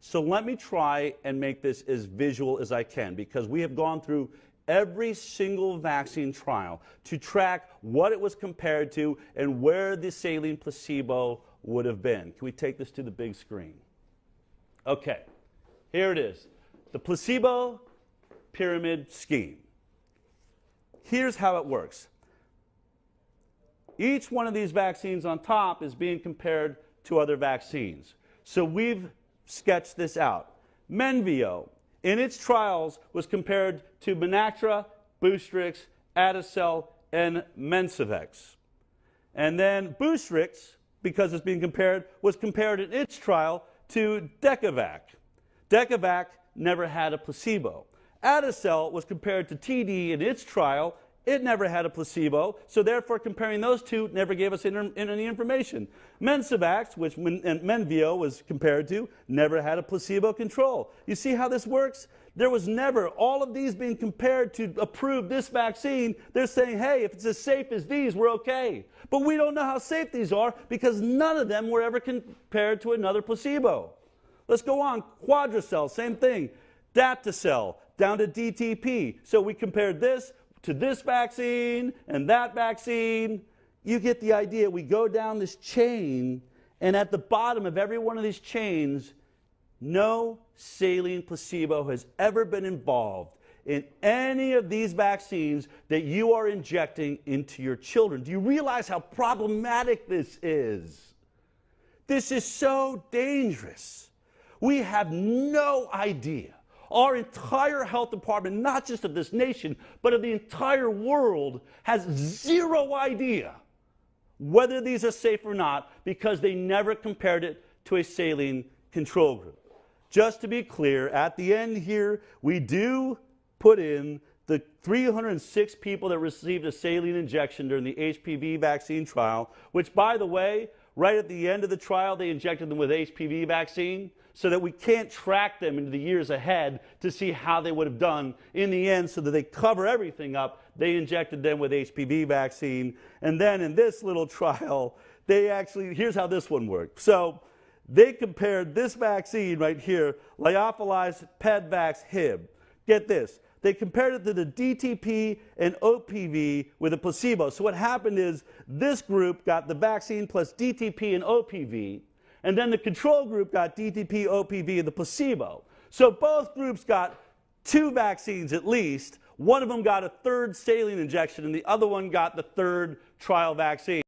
So let me try and make this as visual as I can, because we have gone through every single vaccine trial to track what it was compared to and where the saline placebo would have been. Can we take this to the big screen? Okay, here it is. The placebo pyramid scheme. Here's how it works. Each one of these vaccines on top is being compared to other vaccines. So we've sketched this out. Menveo, in its trials, was compared to Menactra, Boostrix, Adacel, and Mencevex. And then Boostrix, because it's being compared, was compared in its trial to Decavac. Decavac never had a placebo. Adacel was compared to TD in its trial. It never had a placebo, so therefore comparing those two never gave us any information. Mencevax, which Menveo was compared to, never had a placebo control. You see how this works? There was never, all of these being compared to approve this vaccine, they're saying, hey, if it's as safe as these, we're okay. But we don't know how safe these are because none of them were ever compared to another placebo. Let's go on. Quadracel, same thing. Daptocel, down to DTP. So we compared this to this vaccine and that vaccine. You get the idea. We go down this chain, and at the bottom of every one of these chains, no saline placebo has ever been involved in any of these vaccines that you are injecting into your children. Do you realize how problematic this is? This is so dangerous. We have no idea. Our entire health department, not just of this nation, but of the entire world, has zero idea whether these are safe or not because they never compared it to a saline control group. Just to be clear, at the end here, we do put in the 306 people that received a saline injection during the HPV vaccine trial, which, by the way, right at the end of the trial, they injected them with HPV vaccine, so that we can't track them into the years ahead to see how they would have done in the end, so that they cover everything up. They injected them with HPV vaccine. And then in this little trial, they actually, here's how this one worked. So they compared this vaccine right here, lyophilized Pedvax Hib. Get this. They compared it to the DTP and OPV with a placebo. So what happened is this group got the vaccine plus DTP and OPV, and then the control group got DTP, OPV, and the placebo. So both groups got 2 vaccines at least. One of them got a 3rd saline injection, and the other one got the 3rd trial vaccine.